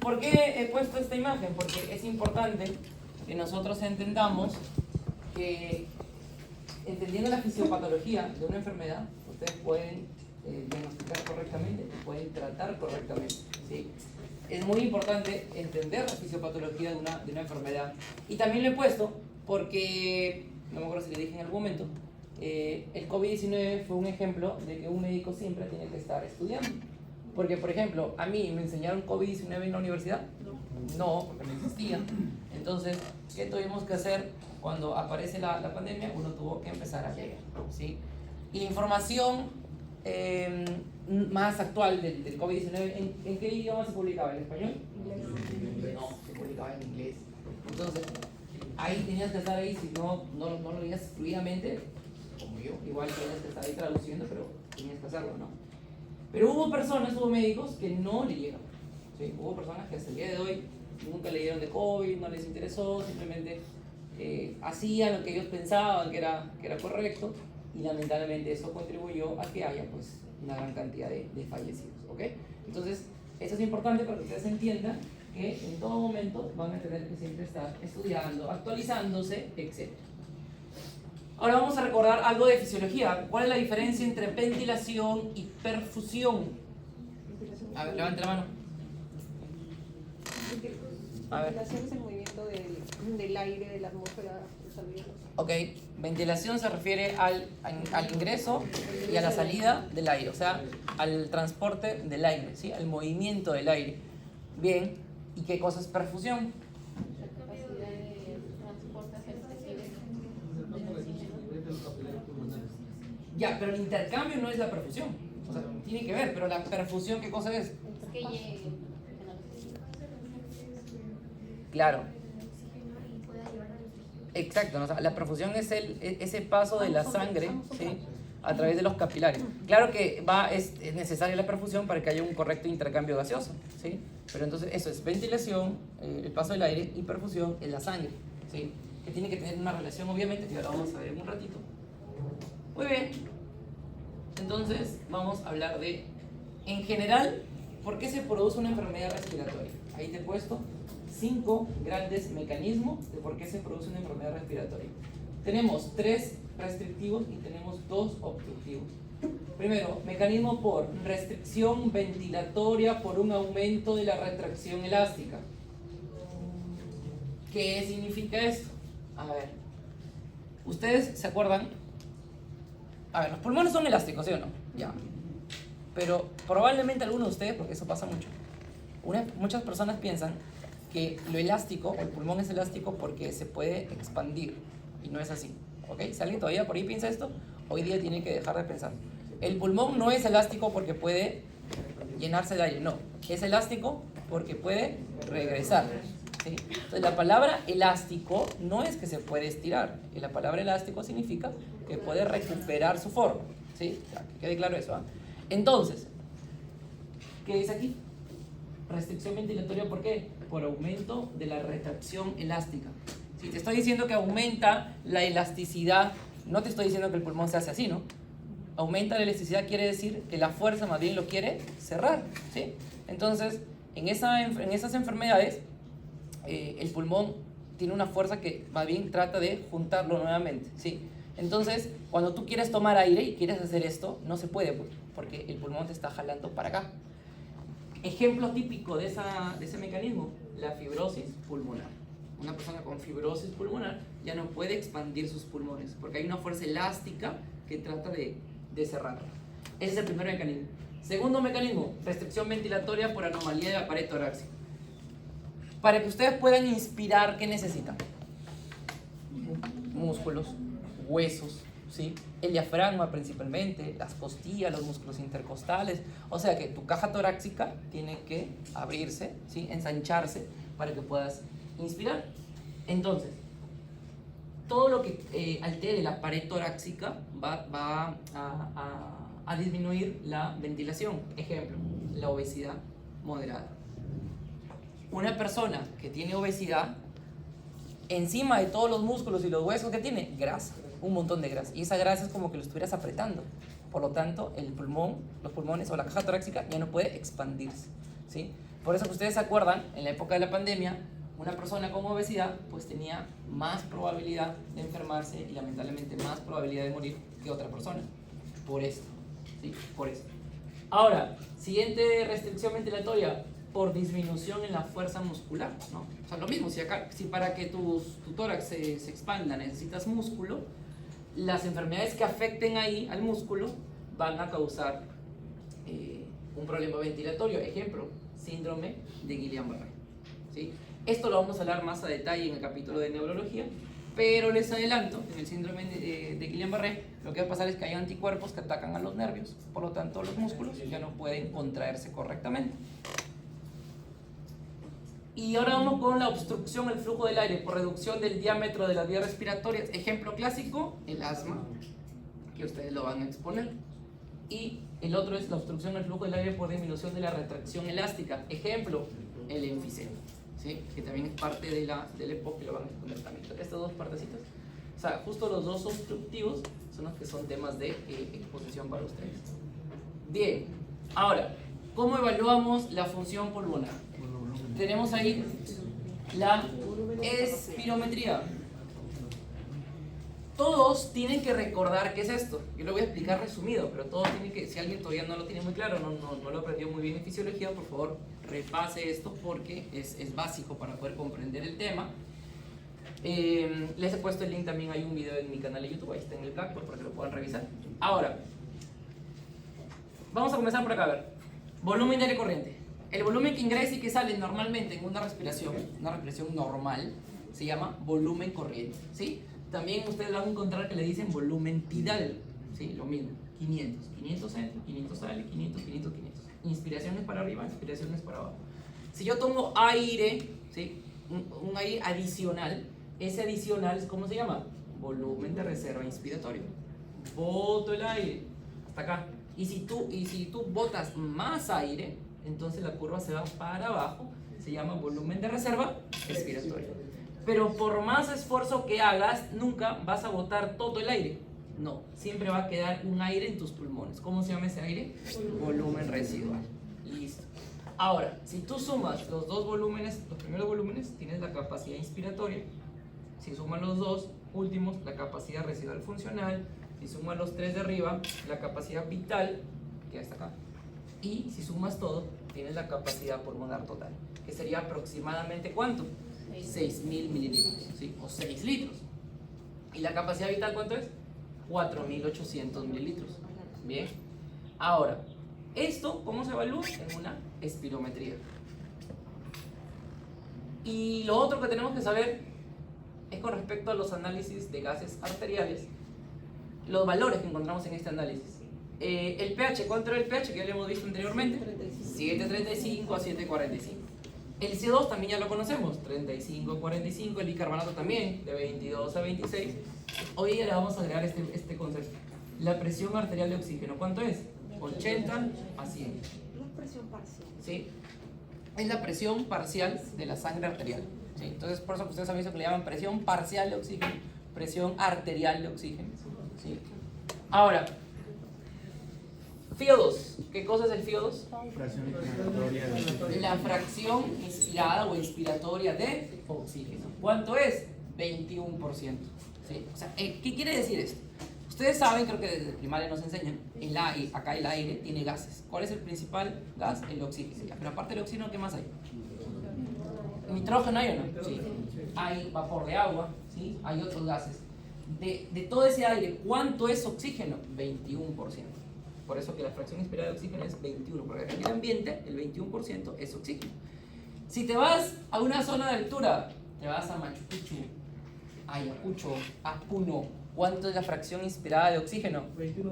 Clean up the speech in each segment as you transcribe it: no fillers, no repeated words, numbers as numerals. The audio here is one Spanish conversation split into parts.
¿Por qué he puesto esta imagen? Porque es importante que nosotros entendamos que, entendiendo la fisiopatología de una enfermedad, ustedes pueden diagnosticar correctamente y pueden tratar correctamente, ¿sí? Es muy importante entender la fisiopatología de una enfermedad. Y también lo he puesto porque, no me acuerdo si le dije en algún momento, el COVID-19 fue un ejemplo de que un médico siempre tiene que estar estudiando. Porque, por ejemplo, a mí me enseñaron COVID-19 en la universidad. No, porque no existía. Entonces, ¿qué tuvimos que hacer cuando aparece la pandemia? Uno tuvo que empezar a leer, ¿sí? Y la información más actual del COVID-19, ¿en qué idioma se publicaba? ¿En español? Inglés. No, se publicaba en inglés. Entonces, ahí tenías que estar ahí, si no lo leías fluidamente, como yo, igual tenías que estar ahí traduciendo, pero tenías que hacerlo, ¿no? Pero hubo médicos que no leyeron, ¿sí? Hubo personas que hasta el día de hoy nunca leyeron de COVID, no les interesó, simplemente hacían lo que ellos pensaban que era correcto, y lamentablemente eso contribuyó a que haya pues una gran cantidad de fallecidos, ¿ok? Entonces, eso es importante para que ustedes entiendan que en todo momento van a tener que siempre estar estudiando, actualizándose, etc. Ahora vamos a recordar algo de fisiología. ¿Cuál es la diferencia entre ventilación y perfusión? A ver, levante la mano. A ver. Ventilación es el movimiento del aire, de la atmósfera. Ok, ventilación se refiere al ingreso y a la salida del aire, o sea, al transporte del aire, ¿sí? Al movimiento del aire. Bien, ¿y qué cosa es perfusión? Ya, pero el intercambio no es la perfusión, o sea, tiene que ver, pero la perfusión, ¿qué cosa es? Claro. Exacto, ¿no? O sea, la perfusión es ese paso de la sangre, ¿sí?, a través de los capilares. Claro que es necesaria la perfusión para que haya un correcto intercambio gaseoso, ¿sí? Pero entonces eso es ventilación, el paso del aire, y perfusión es la sangre, ¿sí? Que tiene que tener una relación, obviamente, que ahora vamos a ver en un ratito. Muy bien. Entonces vamos a hablar de, en general, ¿por qué se produce una enfermedad respiratoria? Ahí te he puesto 5 grandes mecanismos de por qué se produce una enfermedad respiratoria. Tenemos 3 restrictivos y tenemos 2 obstructivos. Primero, mecanismo por restricción ventilatoria por un aumento de la retracción elástica. ¿Qué significa esto? A ver, ¿ustedes se acuerdan? A ver, los pulmones son elásticos, ¿sí o no? Ya. Pero probablemente algunos de ustedes, porque eso pasa mucho, muchas personas piensan que lo elástico, o el pulmón es elástico porque se puede expandir, y no es así, ¿ok? Si alguien todavía por ahí piensa esto, hoy día tiene que dejar de pensar. El pulmón no es elástico porque puede llenarse de aire, no, es elástico porque puede regresar, ¿sí? Entonces la palabra elástico no es que se puede estirar, y la palabra elástico significa que puede recuperar su forma, ¿sí? Ya, que quede claro eso, ¿eh? Entonces, ¿qué dice aquí? Restricción ventilatoria, ¿por qué? Por aumento de la retracción elástica. Si te estoy diciendo que aumenta la elasticidad, no te estoy diciendo que el pulmón se hace así, ¿no? Aumenta la elasticidad quiere decir que la fuerza más bien lo quiere cerrar, ¿sí? Entonces, en esas enfermedades, el pulmón tiene una fuerza que más bien trata de juntarlo nuevamente, ¿sí? Entonces, cuando tú quieres tomar aire y quieres hacer esto, no se puede, porque el pulmón te está jalando para acá. Ejemplo típico de ese mecanismo, la fibrosis pulmonar. Una persona con fibrosis pulmonar ya no puede expandir sus pulmones porque hay una fuerza elástica que trata de cerrar. Ese es el primer mecanismo. Segundo mecanismo, restricción ventilatoria por anomalía de la pared torácica. Para que ustedes puedan inspirar, ¿qué necesitan? Músculos, huesos, ¿sí? El diafragma principalmente, las costillas, los músculos intercostales. O sea que tu caja torácica tiene que abrirse, ¿sí?, ensancharse para que puedas inspirar. Entonces, todo lo que altere la pared torácica va a disminuir la ventilación. Ejemplo, la obesidad moderada. Una persona que tiene obesidad, encima de todos los músculos y los huesos que tiene, grasa, un montón de grasa. Y esa grasa es como que lo estuvieras apretando. Por lo tanto, los pulmones o la caja torácica ya no puede expandirse, ¿sí? Por eso que ustedes se acuerdan, en la época de la pandemia, una persona con obesidad pues tenía más probabilidad de enfermarse y lamentablemente más probabilidad de morir que otra persona. Por esto, ¿sí? Por esto. Ahora, siguiente restricción ventilatoria, por disminución en la fuerza muscular, ¿no? O sea, lo mismo, si para que tu tórax se expanda necesitas músculo, las enfermedades que afecten ahí al músculo van a causar un problema ventilatorio. Ejemplo, síndrome de Guillain-Barré, ¿sí? Esto lo vamos a hablar más a detalle en el capítulo de neurología, pero les adelanto, en el síndrome de Guillain-Barré lo que va a pasar es que hay anticuerpos que atacan a los nervios, por lo tanto los músculos ya no pueden contraerse correctamente. Y ahora vamos con la obstrucción al flujo del aire por reducción del diámetro de las vías respiratorias. Ejemplo clásico, el asma, que ustedes lo van a exponer. Y el otro es la obstrucción al flujo del aire por disminución de la retracción elástica. Ejemplo, el enfisema, ¿sí? Que también es parte del EPOC, que lo van a exponer también. Estas dos partecitas, o sea, justo los dos obstructivos son los que son temas de exposición para ustedes. Bien, ahora, ¿cómo evaluamos la función pulmonar? Tenemos ahí la espirometría. Todos tienen que recordar qué es esto. Yo lo voy a explicar resumido, pero todos tienen que, si alguien todavía no lo tiene muy claro, no lo aprendió muy bien en fisiología, por favor, repase esto porque es básico para poder comprender el tema. Les he puesto el link, también hay un video en mi canal de YouTube, ahí está en el Blackboard para que lo puedan revisar. Ahora, vamos a comenzar por acá, a ver. Volumen de aire corriente. El volumen que ingresa y que sale normalmente en una respiración normal, se llama volumen corriente, ¿sí? También ustedes van a encontrar que le dicen volumen tidal, ¿sí? Lo mismo, 500 entra, 500 sale, 500. Inspiraciones para arriba, inspiraciones para abajo. Si yo tomo aire, ¿sí? Un aire adicional, ese adicional, ¿cómo se llama? Volumen de reserva inspiratorio. Boto el aire, hasta acá. Y si tú botas más aire, entonces la curva se va para abajo, se llama volumen de reserva expiratorio. Pero por más esfuerzo que hagas, nunca vas a botar todo el aire. No, siempre va a quedar un aire en tus pulmones. ¿Cómo se llama ese aire? Volumen residual. Listo. Ahora, si tú sumas los dos volúmenes, los primeros volúmenes, tienes la capacidad inspiratoria. Si sumas los dos últimos, la capacidad residual funcional. Si sumas los tres de arriba, la capacidad vital, que está acá. Y si sumas todo, tienes la capacidad pulmonar total, que sería aproximadamente ¿cuánto? 6.000 mililitros, ¿sí? O 6 litros. ¿Y la capacidad vital cuánto es? 4.800 mililitros. Bien. Ahora, ¿esto cómo se evalúa? En una espirometría. Y lo otro que tenemos que saber es con respecto a los análisis de gases arteriales, los valores que encontramos en este análisis. El pH, ¿cuánto era el pH? Que ya lo hemos visto anteriormente. 7.35 a 7.45. El CO2 también ya lo conocemos, 35 a 45. El bicarbonato también, de 22 a 26. Hoy ya le vamos a agregar este concepto. La presión arterial de oxígeno, ¿cuánto es? 80 a 100. No es presión parcial. ¿Sí? Es la presión parcial de la sangre arterial, ¿sí? Entonces, por eso que ustedes han visto que le llaman presión parcial de oxígeno, presión arterial de oxígeno, ¿sí? Ahora, FiO2. ¿Qué cosa es el FiO2? Fracción inspiratoria de oxígeno. La fracción inspirada o inspiratoria de oxígeno. ¿Cuánto es? 21%. ¿Sí? O sea, ¿qué quiere decir esto? Ustedes saben, creo que desde primaria nos enseñan, acá el aire tiene gases. ¿Cuál es el principal gas? El oxígeno. Pero aparte del oxígeno, ¿qué más hay? ¿Nitrógeno hay o no? Sí. Hay vapor de agua, ¿sí? Hay otros gases. De todo ese aire, ¿cuánto es oxígeno? 21%. Por eso que la fracción inspirada de oxígeno es 21%, porque en el ambiente el 21% es oxígeno. Si te vas a una zona de altura, te vas a Machu Picchu, a Ayacucho, a Puno, ¿cuánto es la fracción inspirada de oxígeno? 21%.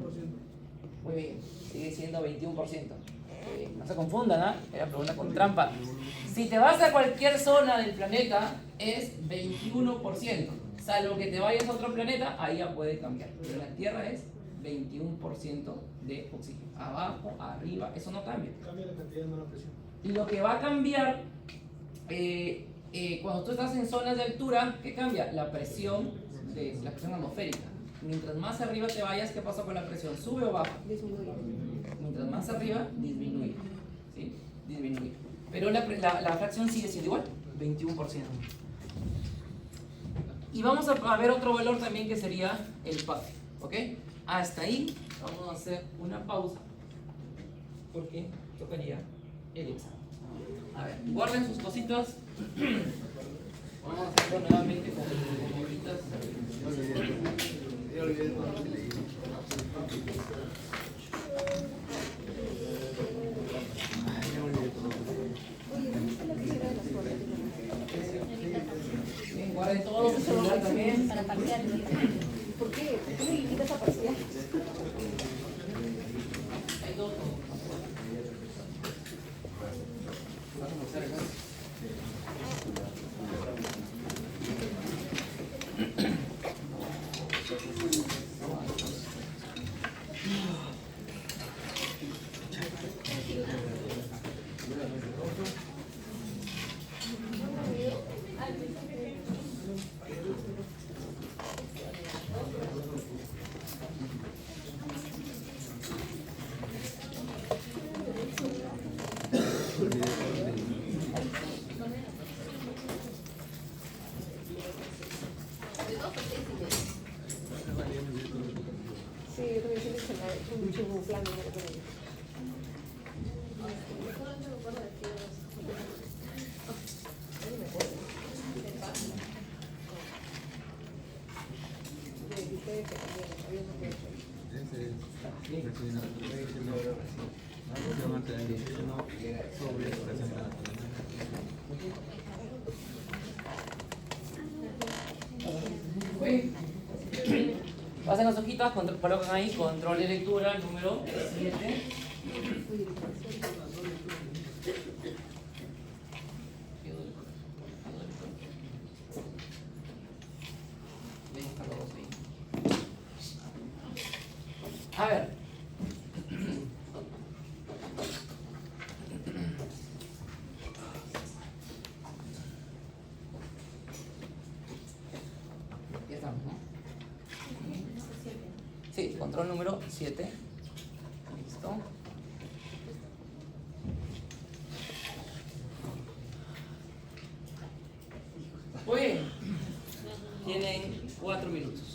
Muy bien, sigue siendo 21%. No se confundan, ¿ah? Era pregunta con trampa. Si te vas a cualquier zona del planeta, es 21%. Salvo que te vayas a otro planeta, ahí ya puede cambiar. Pero en la Tierra es 21% de oxígeno. Abajo, arriba, eso no cambia. Cambia la cantidad, no la presión. Y lo que va a cambiar, cuando tú estás en zonas de altura, ¿qué cambia? La presión atmosférica. Mientras más arriba te vayas, ¿qué pasa con la presión? ¿Sube o baja? Disminuye. Mientras más arriba, disminuye. ¿Sí? Disminuye. Pero la fracción sigue siendo igual, 21%. Y vamos a ver otro valor también que sería el patio, ¿ok? Hasta ahí vamos a hacer una pausa porque tocaría el examen. A ver, guarden sus cositas. Vamos a hacerlo nuevamente con bolitas. Bien, guarden todo, su celular también. Para parcial. ¿Por qué? ¿Por qué me limitas a parcial? Hay todo. Sí, yo también hice un chubuflán. Pasen las hojitas, colocan ahí control de lectura número 7. A ver. Ya estamos, ¿no? Sí, control número 7. Listo. Pues, tienen 4 minutos.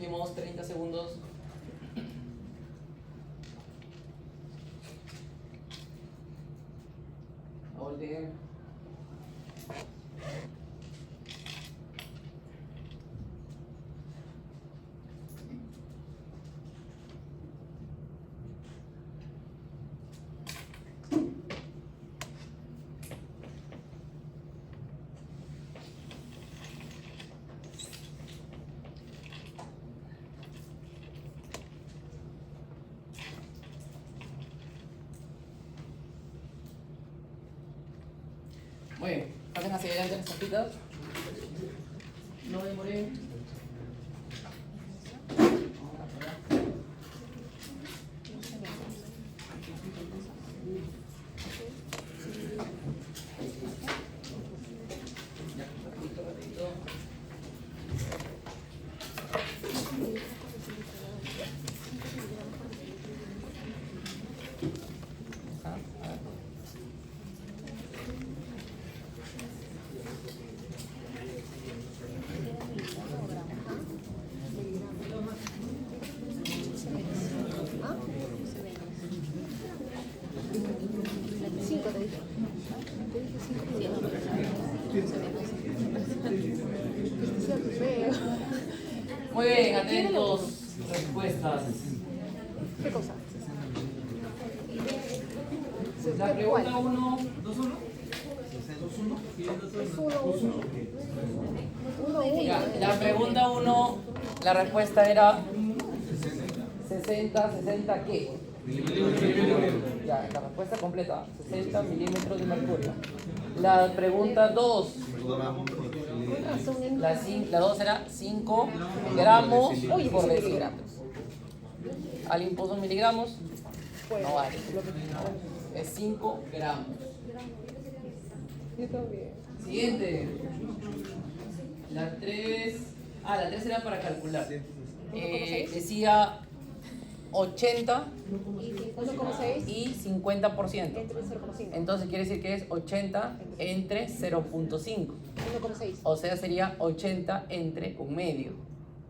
últimos 30 segundos. Volver. Muy bien, pasen hacia adelante las tapitas. No demoré. Ya, rapidito, rapidito. Ajá, a ver. Cinco te dije. Te dije cinco. Muy bien, atentos. Respuestas. ¿Qué cosa? La pregunta 1. Ya, la pregunta 1, la respuesta era 60 ¿qué? Ya, la respuesta completa, 60 milímetros de mercurio. La pregunta 2, la 2 era 5 gramos por decilitros. ¿Alguien puso miligramos? No vale. Es 5 gramos. Yo también. Siguiente. La 3. La 3 era para calcular. Decía 80 ¿Y 1,6? y 50%. Entre 0,5. Entonces quiere decir que es 80 entre 0.5. 1,6. O sea, sería 80 entre un medio.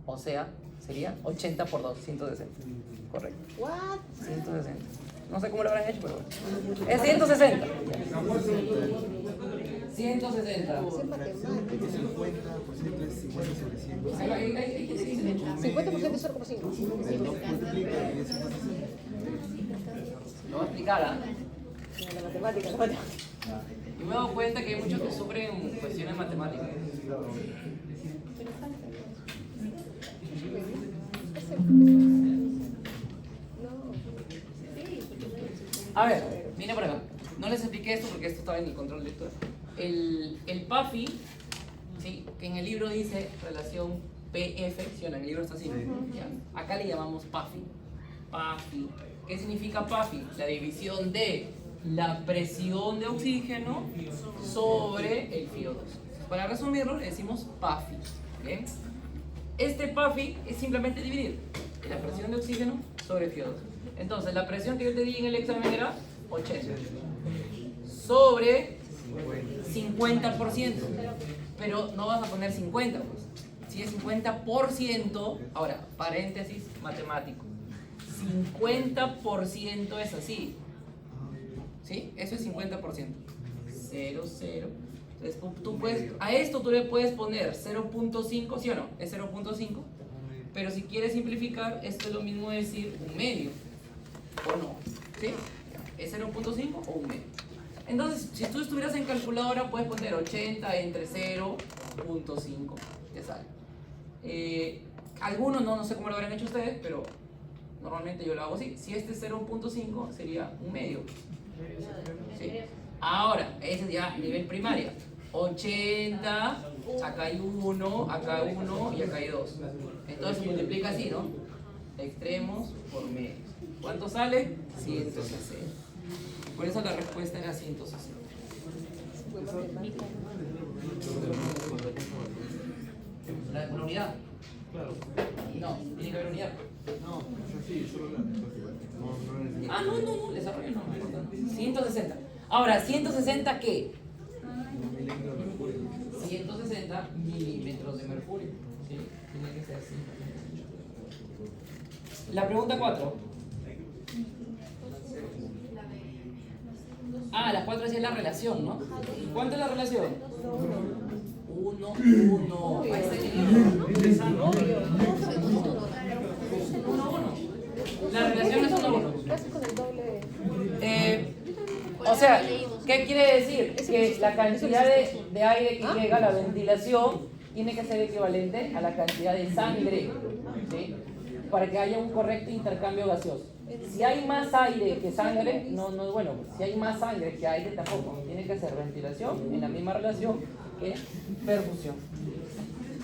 O sea, sería 80 por 2, 160. Correcto. What? 160. No sé cómo lo habrán hecho, pero bueno. Es 160. 160. Es matemática. 50% es 50 sobre 100. Hay gente que dice 50% es 0,5. Lo voy a explicar, ¿ah? La matemática, la matemática. Y me he dado cuenta que hay muchos que sufren cuestiones matemáticas. A ver, viene por acá. No les expliqué esto porque esto estaba en el control lector. El PAFI, ¿sí? Que en el libro dice relación PF, ¿sí? En el libro está así. ¿Ya? Acá le llamamos PAFI. PAFI. ¿Qué significa PAFI? La división de la presión de oxígeno sobre el FiO2. Para resumirlo, le decimos PAFI. ¿Bien? Este PAFI es simplemente dividir la presión de oxígeno sobre el FiO2. Entonces, la presión que yo te di en el examen era 80 sobre 50%. Pero no vas a poner 50, pues. Si es 50%, ahora, paréntesis matemático. 50% es así. ¿Sí? Eso es 50%. 0, 0. Entonces, tú puedes, a esto tú le puedes poner 0.5, ¿sí o no? Es 0.5. Pero si quieres simplificar, esto es lo mismo decir un medio. ¿O no? ¿Sí? ¿Es 0.5 o un medio? Entonces, si tú estuvieras en calculadora, puedes poner 80 entre 0.5. Te sale. Algunos no sé cómo lo habrán hecho ustedes, pero normalmente yo lo hago así. Si este es 0.5, sería un medio. ¿Sí? Ahora, ese es ya nivel primaria. 80, acá hay 1, acá hay 1 y acá hay 2. Entonces se multiplica así, ¿no? Extremos por medios. ¿Cuánto sale? 160. Por eso la respuesta era 160. ¿La unidad? Claro. No, tiene que haber unidad. No, es así, solo la respuesta. No, desarrollo no me importa. 160. Ahora, ¿160 qué? 160 milímetros de mercurio. ¿Sí? Tiene que ser 5. La pregunta 4. Ah, la 4 es la relación, ¿no? ¿Cuánto es la relación? 1, 1. Ahí está el libro. 1, 1. La relación es 1, 1. ¿Qué haces con el doble? O sea, ¿qué quiere decir? Que la cantidad de aire que llega a la ventilación tiene que ser equivalente a la cantidad de sangre, ¿sí? Para que haya un correcto intercambio gaseoso. Si hay más aire que sangre, no es bueno. Si hay más sangre que aire, tampoco. Tiene que ser ventilación en la misma relación que perfusión.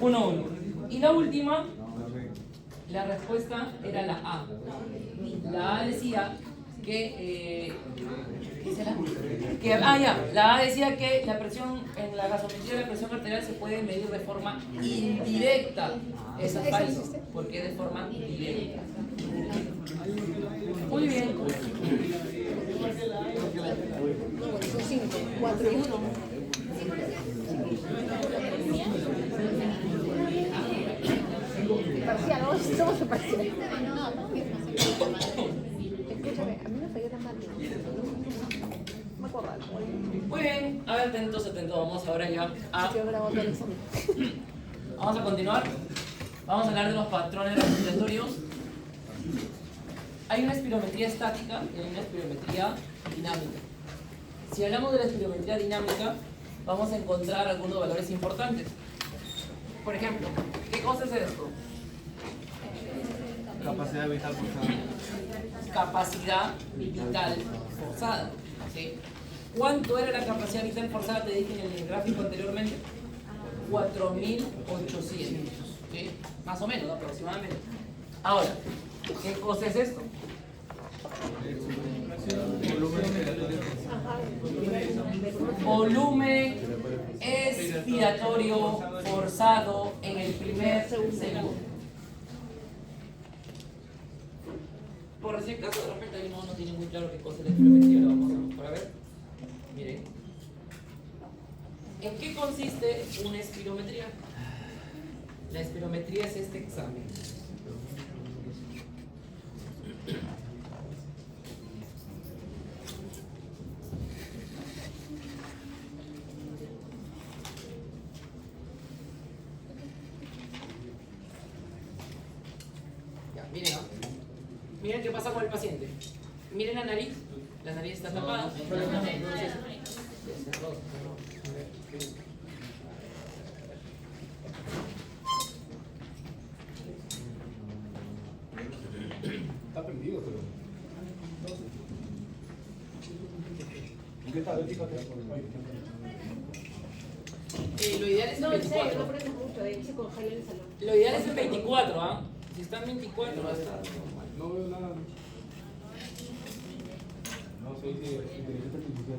1, 1. Y la última, la respuesta era la A. La A decía que... ¿qué será? La A decía que la presión en la gasometría de la presión arterial se puede medir de forma indirecta. Eso es falso, porque es de forma directa. Muy bien. No, bueno, son 5, 4 y 1. Parcial, somos el parcial. Escúchame, a mí me falló la máquina. No me acuerdo. Muy bien. A ver, atentos. Vamos ahora ya a... Yo grabo todo el examen. Vamos a continuar. Vamos a hablar de los patrones respiratorios. Hay una espirometría estática y hay una espirometría dinámica. Si hablamos de la espirometría dinámica, vamos a encontrar algunos valores importantes. Por ejemplo, ¿qué cosa es esto? Capacidad vital forzada. Capacidad vital forzada, ¿sí? ¿Cuánto era la capacidad vital forzada? Te dije en el gráfico anteriormente. 4.800, ¿sí? Más o menos, aproximadamente. Ahora, ¿qué cosa es esto? Volumen expiratorio forzado en el primer segundo. Por si acaso de repente alguien no tiene muy claro qué cosa es la espirometría, lo vamos a ver. Miren. ¿En qué consiste una espirometría? La espirometría es este examen. Ya, miren, ¿no? Miren qué pasa con el paciente. Miren la nariz está tapada. Está prendido, pero. ¿En qué está? Lo ideal es el No, en serio, 24. no aprendes mucho. De ahí se congela el salón. Lo ideal es el 24, ¿ah? Si está en 24 va a estar normal. No veo nada. No sé si inteligencia artificial.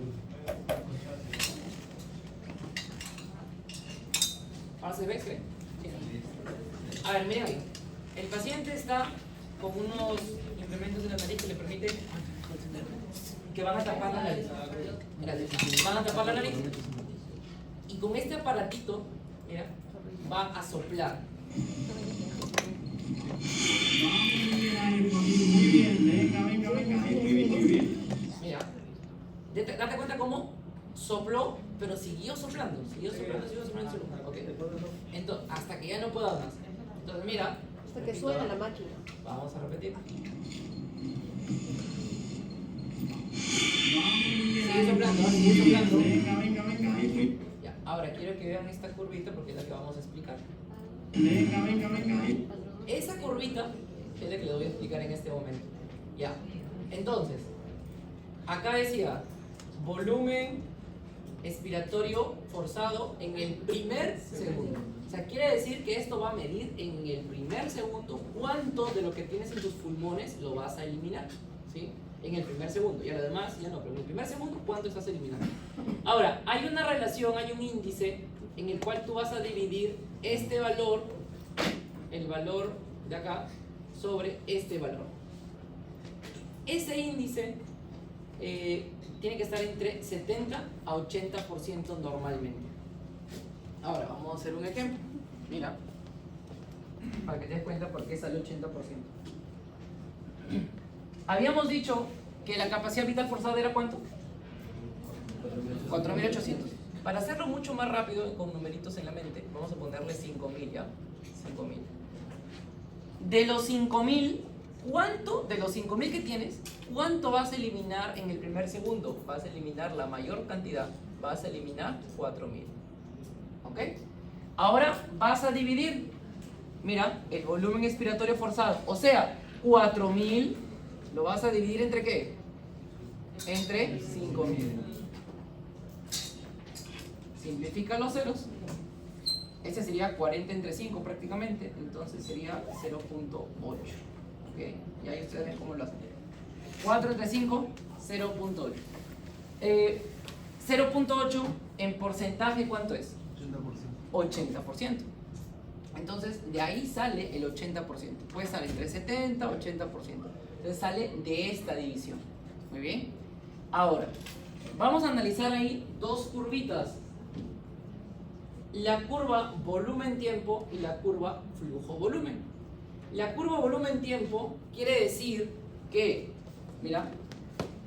Ahora se ve, ¿sí? A ver, miren bien. El paciente está con unos implementos en la nariz que le permiten que van a tapar la nariz. Gracias. Van a tapar la nariz. Y con este aparatito, mira, va a soplar. Mira, date cuenta cómo sopló, pero siguió soplando. Okay. Entonces, hasta que ya no pueda más. Entonces, mira. Hasta que suena la máquina. Vamos a repetir. Sigue soplando. Ya, ahora quiero que vean esta curvita porque es la que vamos a explicar. Esa curvita es la que les voy a explicar en este momento. Ya, entonces, acá decía volumen expiratorio forzado en el primer segundo. O sea, quiere decir que esto va a medir en el primer segundo cuánto de lo que tienes en tus pulmones lo vas a eliminar, ¿sí? En el primer segundo, y a lo demás ya no, pero en el primer segundo cuánto estás eliminando. Ahora, hay una relación, hay un índice en el cual tú vas a dividir este valor, el valor de acá, sobre este valor. Ese índice tiene que estar entre 70 a 80% normalmente. Ahora, vamos a hacer un ejemplo. Mira, para que te des cuenta por qué sale 80%. Habíamos dicho que la capacidad vital forzada era ¿cuánto? 4.800. Para hacerlo mucho más rápido con numeritos en la mente, vamos a ponerle 5.000, ¿ya? 5.000. De los 5.000, ¿cuánto, de los 5.000 que tienes, cuánto vas a eliminar en el primer segundo? Vas a eliminar la mayor cantidad, vas a eliminar 4.000. ¿Ok? Ahora vas a dividir, mira, el volumen expiratorio forzado, o sea, 4.000 lo vas a dividir entre ¿qué? Entre 5.000. Simplifica los ceros. Ese sería 40 entre 5 prácticamente, entonces sería 0.8. ¿Ok? Y ahí ustedes ven cómo lo hacen. 4 entre 5, 0.8. 0.8 en porcentaje, ¿cuánto es? 80%. 80%. Entonces, de ahí sale el 80%. Puede estar entre 70 y 80%. Entonces, sale de esta división. Muy bien. Ahora, vamos a analizar ahí dos curvitas. La curva volumen-tiempo y la curva flujo-volumen. La curva volumen-tiempo quiere decir que, mira,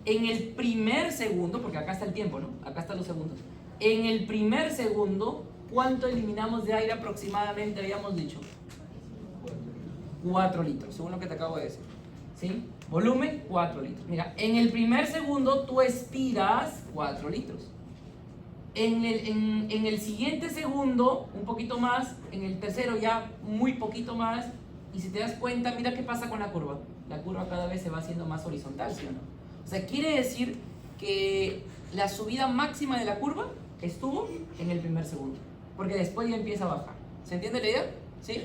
en el primer segundo, porque acá está el tiempo, ¿no? Acá están los segundos. En el primer segundo, ¿cuánto eliminamos de aire aproximadamente? Habíamos dicho 4 litros, según lo que te acabo de decir. ¿Sí? Volumen, 4 litros. Mira, en el primer segundo tú expiras 4 litros. En el siguiente segundo, un poquito más. En el tercero ya muy poquito más. Y si te das cuenta, mira qué pasa con la curva. La curva cada vez se va haciendo más horizontal, ¿sí o no? O sea, quiere decir que la subida máxima de la curva estuvo en el primer segundo. Porque después ya empieza a bajar. ¿Se entiende la idea? ¿Sí?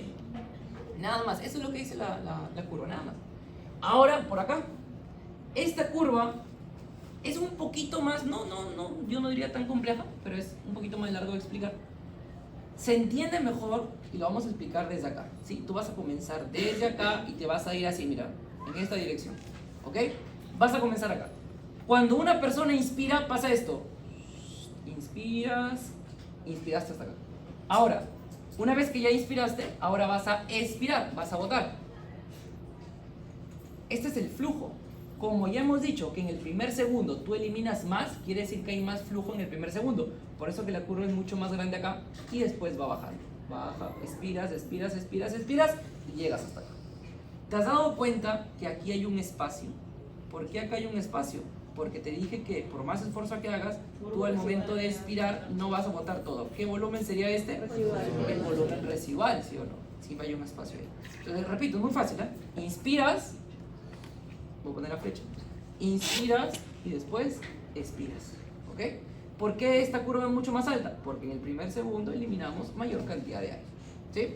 Nada más. Eso es lo que dice la curva, nada más. Ahora, por acá. Esta curva es un poquito más, yo no diría tan compleja, pero es un poquito más largo de explicar. Se entiende mejor y lo vamos a explicar desde acá. ¿Sí? Tú vas a comenzar desde acá y te vas a ir así, mira, en esta dirección. ¿Ok? Vas a comenzar acá. Cuando una persona inspira, pasa esto. Inspiraste hasta acá. Ahora, una vez que ya inspiraste, ahora vas a expirar, vas a botar. Este es el flujo. Como ya hemos dicho que en el primer segundo tú eliminas más, quiere decir que hay más flujo en el primer segundo. Por eso que la curva es mucho más grande acá y después va bajando. Baja, expiras y llegas hasta acá. ¿Te has dado cuenta que aquí hay un espacio? ¿Por qué acá hay un espacio? Porque te dije que por más esfuerzo que hagas, tú al momento de expirar no vas a botar todo. ¿Qué volumen sería este? Residual. El volumen residual, ¿sí o no? Siempre hay un espacio ahí. Entonces, repito, es muy fácil, ¿eh? Inspiras, voy a poner la flecha. Inspiras y después expiras. ¿Ok? ¿Por qué esta curva es mucho más alta? Porque en el primer segundo eliminamos mayor cantidad de aire. ¿Sí?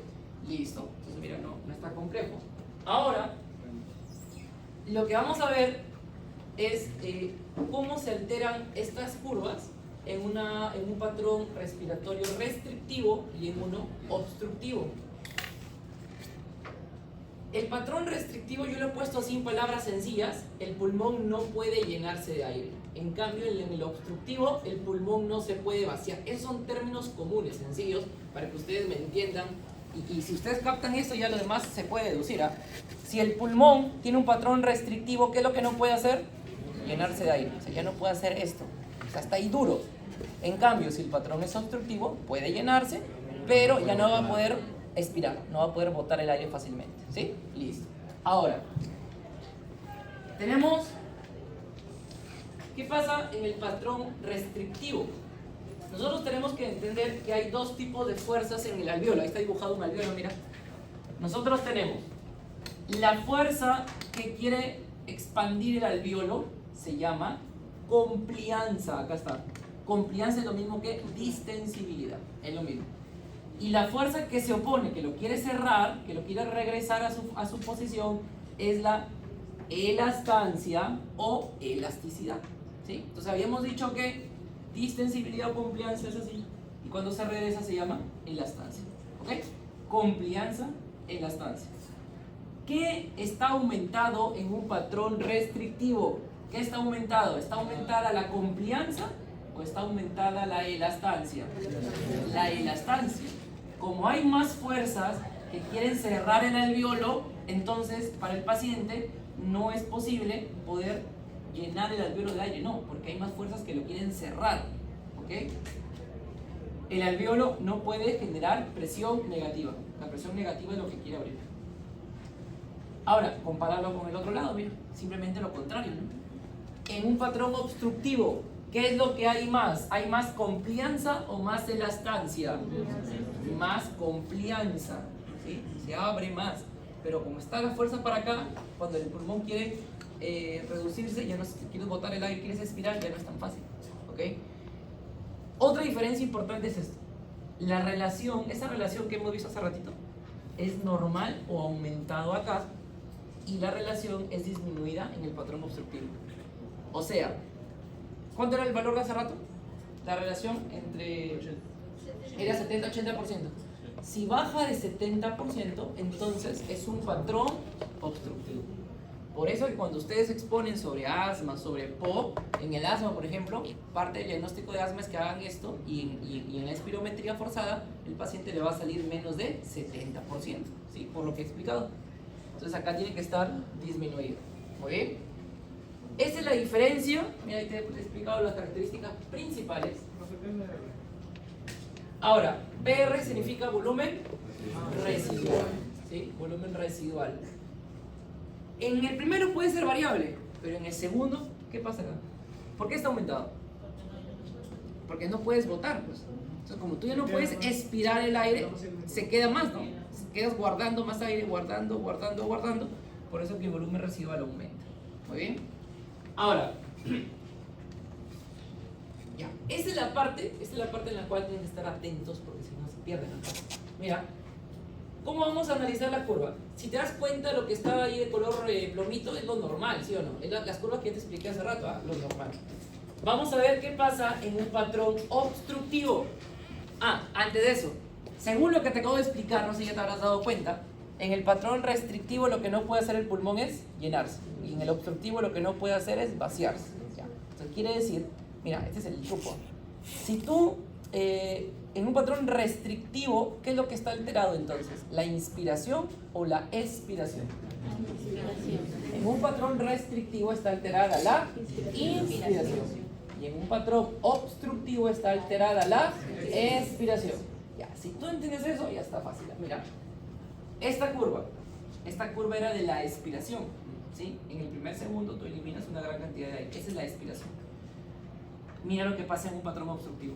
Listo. Entonces, mira, no está complejo. Ahora, lo que vamos a ver es cómo se alteran estas curvas en un patrón respiratorio restrictivo y en uno obstructivo. El patrón restrictivo yo lo he puesto así en palabras sencillas: el pulmón no puede llenarse de aire. En cambio, en el obstructivo, el pulmón no se puede vaciar. Esos son términos comunes, sencillos, para que ustedes me entiendan. Y si ustedes captan esto, ya lo demás se puede deducir. Si el pulmón tiene un patrón restrictivo, ¿qué es lo que no puede hacer? Llenarse de aire. O sea, ya no puede hacer esto. O sea, está ahí duro. En cambio, si el patrón es obstructivo, puede llenarse, pero ya no va a poder expirar, no va a poder botar el aire fácilmente. ¿Sí? Listo. Ahora, tenemos... ¿qué pasa en el patrón restrictivo? Nosotros tenemos que entender que hay dos tipos de fuerzas en el alveolo. Ahí está dibujado un alveolo, mira. Nosotros tenemos la fuerza que quiere expandir el alveolo, se llama complianza. Acá está. Complianza es lo mismo que distensibilidad, es lo mismo. Y la fuerza que se opone, que lo quiere cerrar, que lo quiere regresar a su posición, es la elastancia o elasticidad. ¿Sí? Entonces habíamos dicho que distensibilidad o complianza es así, y cuando se regresa se llama elastancia. ¿Ok? Complianza, elastancia. ¿Qué está aumentado en un patrón restrictivo? ¿Qué está aumentado? ¿Está aumentada la complianza o está aumentada la elastancia? La elastancia. Como hay más fuerzas que quieren cerrar el alveolo, entonces para el paciente no es posible poder llenar el alveolo de aire, no, porque hay más fuerzas que lo quieren cerrar, ¿ok? El alveolo no puede generar presión negativa. La presión negativa es lo que quiere abrir. Ahora, compararlo con el otro lado, mira, simplemente lo contrario, ¿no? En un patrón obstructivo, ¿qué es lo que hay más? ¿Hay más complianza o más elastancia? Más complianza, ¿sí? Se abre más. Pero como está la fuerza para acá, cuando el pulmón quiere reducirse, ya no quieres botar el aire, quieres expirar, ya no es tan fácil, ¿ok? Otra diferencia importante es esto. La relación, esa relación que hemos visto hace ratito, es normal o aumentado acá, y la relación es disminuida en el patrón obstructivo. O sea, ¿cuánto era el valor de hace rato? La relación entre... era 70-80%. Si baja de 70%, entonces es un patrón obstructivo. Por eso que cuando ustedes exponen sobre asma, sobre PO, en el asma, por ejemplo, parte del diagnóstico de asma es que hagan esto y en la espirometría forzada el paciente le va a salir menos de 70%, ¿sí? Por lo que he explicado. Entonces acá tiene que estar disminuido. ¿Muy bien? Esa es la diferencia. Mira, ahí te he explicado las características principales. Ahora, PR significa volumen residual, ¿sí? Volumen residual. En el primero puede ser variable, pero en el segundo, ¿qué pasa acá? ¿Por qué está aumentado? Porque no puedes botar, pues. Entonces, como tú ya no puedes expirar el aire, se queda más, ¿no? Quedas guardando más aire, guardando. Por eso que el volumen residual aumenta. Muy bien. Ahora, ya, esta es la parte en la cual tienen que estar atentos porque si no se pierden. Mira, ¿cómo vamos a analizar la curva? Si te das cuenta, lo que está ahí de color plomito es lo normal, ¿sí o no? Es las curvas que ya te expliqué hace rato, lo normal. Vamos a ver qué pasa en un patrón obstructivo. Antes de eso, según lo que te acabo de explicar, no sé si ya te habrás dado cuenta, en el patrón restrictivo lo que no puede hacer el pulmón es llenarse, y en el obstructivo lo que no puede hacer es vaciarse. ¿Ya? Entonces quiere decir, mira, este es el truco. Si tú, en un patrón restrictivo, ¿qué es lo que está alterado entonces? ¿La inspiración o la expiración? En un patrón restrictivo está alterada la inspiración. Y en un patrón obstructivo está alterada la expiración. Ya, si tú entiendes eso, ya está fácil. Mira, esta curva era de la expiración, ¿sí? En el primer segundo tú eliminas una gran cantidad de aire. Esa es la expiración. Mira lo que pasa en un patrón obstructivo.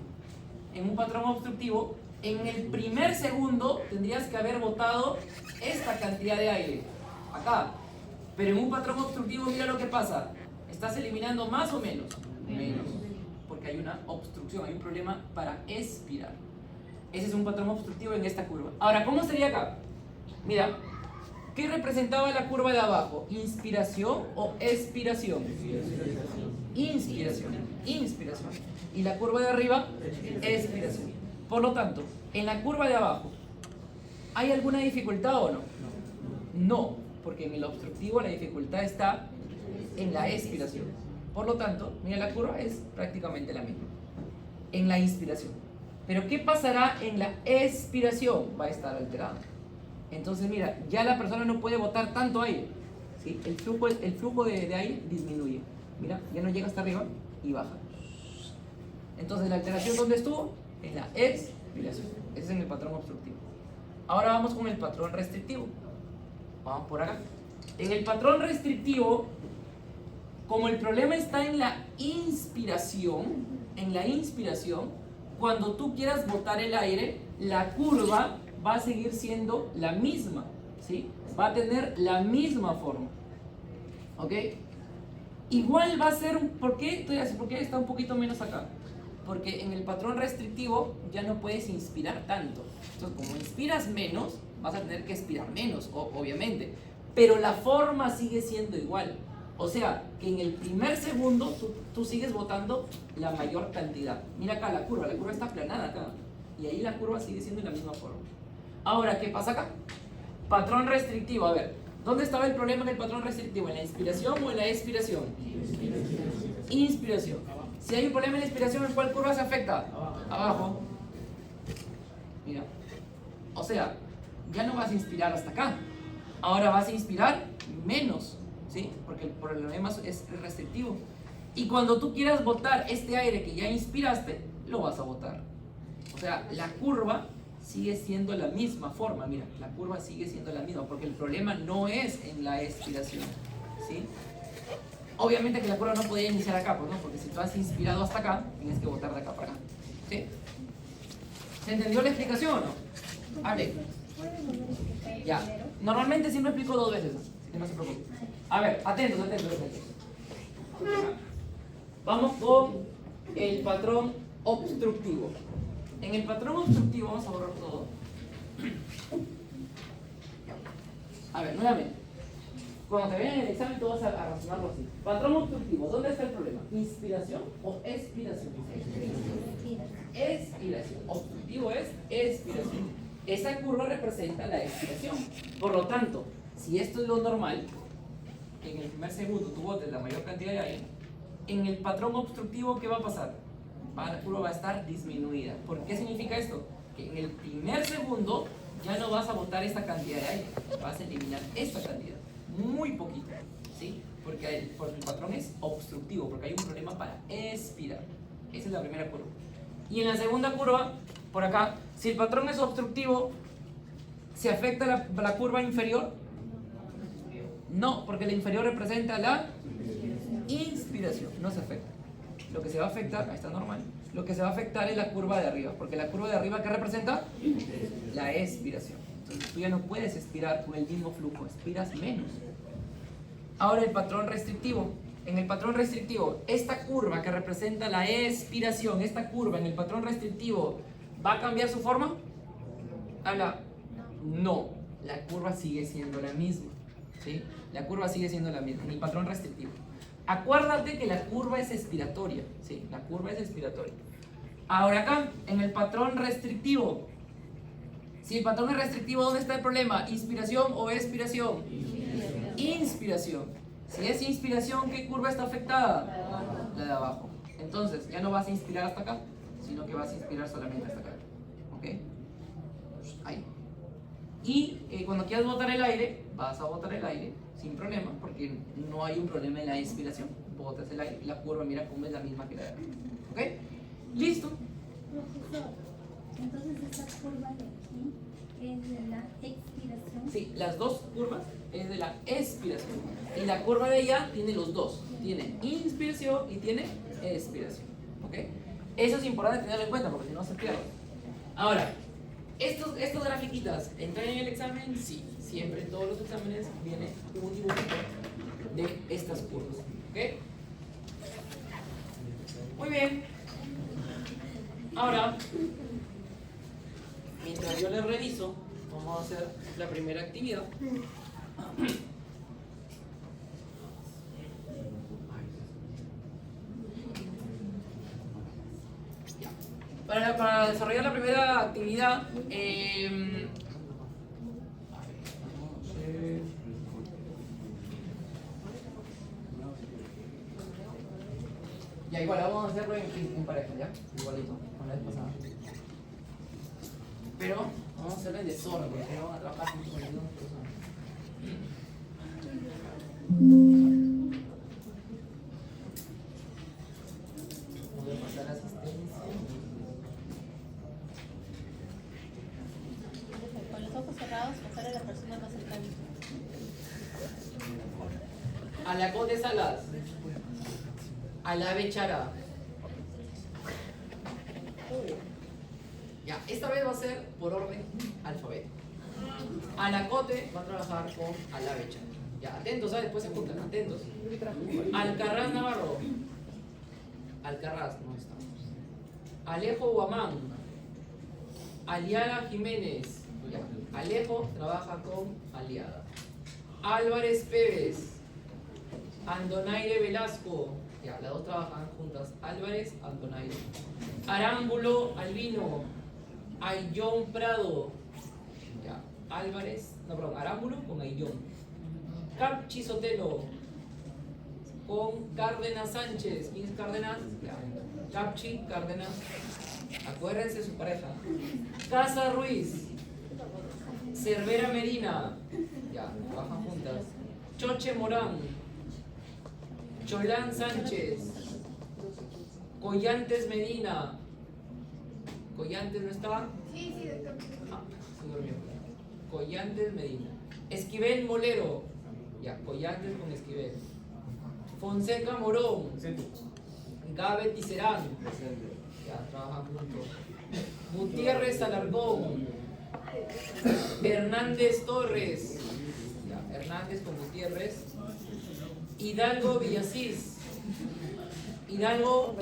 En un patrón obstructivo, en el primer segundo tendrías que haber botado esta cantidad de aire, acá. Pero en un patrón obstructivo, mira lo que pasa. ¿Estás eliminando más o menos? Menos. Porque hay una obstrucción, hay un problema para expirar. Ese es un patrón obstructivo en esta curva. Ahora, ¿cómo sería acá? Mira, ¿qué representaba la curva de abajo? ¿Inspiración o expiración? Inspiración. Y la curva de arriba, expiración. Por lo tanto, en la curva de abajo, ¿hay alguna dificultad o no? No, porque en el obstructivo la dificultad está en la expiración. Por lo tanto, mira, la curva es prácticamente la misma. En la inspiración. Pero ¿qué pasará en la expiración? Va a estar alterada. Entonces, mira, ya la persona no puede botar tanto aire, ¿sí? El flujo de aire disminuye. Mira, ya no llega hasta arriba y baja. Entonces, ¿la alteración dónde estuvo? En la expiración. Ese es en el patrón obstructivo. Ahora vamos con el patrón restrictivo. Vamos por acá. En el patrón restrictivo, como el problema está en la inspiración, cuando tú quieras botar el aire, la curva va a seguir siendo la misma, ¿sí? Va a tener la misma forma, ¿ok? Igual va a ser, ¿por qué está un poquito menos acá? Porque en el patrón restrictivo ya no puedes inspirar tanto. Entonces, como inspiras menos, vas a tener que expirar menos, obviamente. Pero la forma sigue siendo igual. O sea, que en el primer segundo tú sigues botando la mayor cantidad. Mira acá la curva está aplanada acá. Y ahí la curva sigue siendo de la misma forma. Ahora, ¿qué pasa acá? Patrón restrictivo, a ver. ¿Dónde estaba el problema en el patrón restrictivo? ¿En la inspiración o en la expiración? Inspiración. Si hay un problema en la inspiración, ¿en cuál curva se afecta? Abajo. Mira. O sea, ya no vas a inspirar hasta acá. Ahora vas a inspirar menos. ¿sí? Porque el problema es restrictivo. Y cuando tú quieras botar este aire que ya inspiraste, lo vas a botar. O sea, la curva sigue siendo la misma forma, mira, la curva sigue siendo la misma, porque el problema no es en la expiración, ¿sí? Obviamente que la curva no podía iniciar acá, pues, ¿no? Porque si tú has inspirado hasta acá, tienes que botar de acá para acá, ¿sí? ¿Se entendió la explicación o no? Hable. Ya, normalmente siempre explico 2 veces, así que no se preocupen. A ver, atentos. Vamos con el patrón obstructivo. En el patrón obstructivo, vamos a borrar todo. A ver, nuevamente. Cuando te vean en el examen, tú vas a razonarlo así. Patrón obstructivo, ¿dónde está el problema? ¿Inspiración o expiración? Expiración. Obstructivo es expiración. Esa curva representa la expiración. Por lo tanto, si esto es lo normal, en el primer segundo tú botes la mayor cantidad de aire, en el patrón obstructivo, ¿qué va a pasar? La curva va a estar disminuida. ¿Por qué significa esto? Que en el primer segundo ya no vas a botar esta cantidad de aire, vas a eliminar esta cantidad, muy poquito, ¿sí? Porque el patrón es obstructivo, porque hay un problema para expirar. Esa es la primera curva. Y en la segunda curva, por acá, si el patrón es obstructivo, ¿se afecta la curva inferior? No, porque la inferior representa la inspiración, no se afecta. Lo que se va a afectar, ahí está normal, lo que se va a afectar es la curva de arriba, porque la curva de arriba, ¿qué representa? La expiración. Entonces tú ya no puedes expirar con el mismo flujo, expiras menos. Ahora el patrón restrictivo. En el patrón restrictivo, esta curva que representa la expiración, esta curva en el patrón restrictivo, ¿va a cambiar su forma? Habla. No, la curva sigue siendo la misma, ¿sí? La curva sigue siendo la misma en el patrón restrictivo. Acuérdate que la curva es expiratoria, ¿sí? La curva es expiratoria. Ahora acá, en el patrón restrictivo, si el patrón es restrictivo, ¿dónde está el problema? ¿Inspiración o expiración? Inspiración. Si es inspiración, ¿qué curva está afectada? La de abajo. Entonces, ya no vas a inspirar hasta acá, sino que vas a inspirar solamente hasta acá. ¿Ok? Ahí. Y cuando quieras botar el aire, vas a botar el aire sin problema, porque no hay un problema en la inspiración. Botas el aire y la curva, mira cómo es la misma que la de acá. ¿Ok? Listo. Profesor, entonces esta curva de aquí es de la expiración. Sí, las dos curvas es de la expiración. Y la curva de allá tiene los dos. Tiene inspiración y tiene expiración. ¿Ok? Eso es importante tenerlo en cuenta porque si no se pierde. Ahora, estos grafiquitas, ¿entran en el examen? Sí. Siempre en todos los exámenes viene un dibujito de estas curvas. ¿Ok? Muy bien. Ahora, mientras yo les reviso, vamos a hacer la primera actividad. Para desarrollar la primera actividad, ya igual, vamos a hacerlo en pareja, ¿ya? Igualito, con la vez pasada. Pero vamos a hacerlo en desorden, porque vamos a trabajar juntos con las dos personas. Voy a pasar asistencia. Con los ojos cerrados, pasar a la persona más cercana. A la Cote Salas. A la Bechara. Ya, esta vez va a ser por orden alfabético. Alacote va a trabajar con Alabecha. Ya, atentos, ¿sabes? Después se juntan, atentos. Alcarraz Navarro. Alcarraz, no estamos. Alejo Guamán. Aliada Jiménez. Ya, Alejo trabaja con Aliada. Álvarez Pérez. Andonaire Velasco. Ya, las dos trabajan juntas. Álvarez, Andonaire. Arámbulo Albino. Ayllón Prado. Ya, Álvarez, no, perdón, Arámbulo con Ayllón. Capchi Sotelo con Cárdenas Sánchez. ¿Quién es Cárdenas? Ya. Capchi, Cárdenas. Acuérdense de su pareja. Casa Ruiz. Cervera Medina. Ya, trabajan juntas. Choche Morán. Cholán Sánchez. Collantes Medina. ¿Collantes no está? Sí, sí, doctor. Ah, se durmió. Collantes Medina. Esquivel Molero. Ya, Collantes con Esquivel. Fonseca Morón. Gabe Ticerán. Ya, trabajan juntos. Gutiérrez Alarcón. Hernández Torres. Ya, Hernández con Gutiérrez. Hidalgo Villasís. Hidalgo.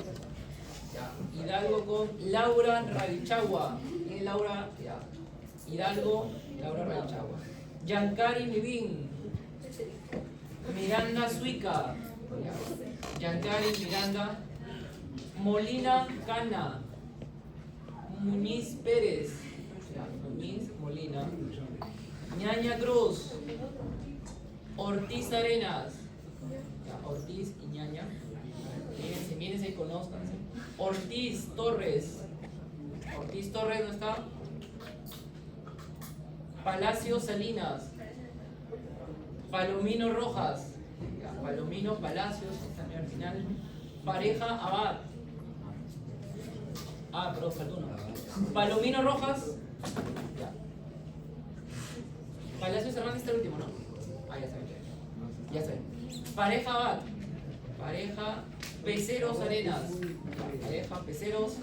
Ya, Hidalgo con Laura Ravichagua. ¿Quién es Laura? Ya. Hidalgo, Laura Ravichagua. Yancari Nivín. Miranda Suica. Ya. Yancari Miranda. Molina Cana. Muñiz Pérez. Ya, Muñiz Molina. Ñaña Cruz. Ortiz Arenas. Ya, Ortiz y Ñaña. Mírense y conózcanse. Ortiz Torres. Ortiz Torres no está. Palacio Salinas. Palomino Rojas. Ya, Palomino Palacios, está al final. Pareja Abad. Ah, perdón, faltó uno. Palomino Rojas. Ya. Palacios Hernández está el último, ¿no? Ah, ya saben. Ya saben. Pareja Abad. Pareja Peceros Arenas. Pareja Peceros.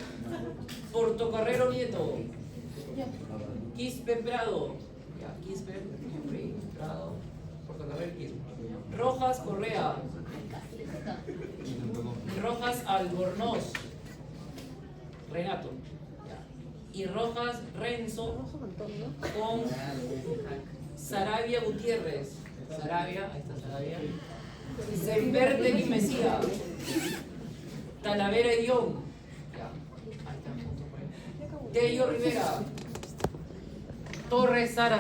Portocarrero Nieto. Quispe Prado. Ya, Quispe Prado. Portocarrero Quispe. Rojas Correa. Rojas Albornoz. Renato. Ya. Y Rojas Renzo con Sarabia Gutiérrez. Sarabia, ahí está Sarabia. Sembertegui Mesía. Talavera Guión. Ya. Ahí está. Tello Rivera. Torres Sara.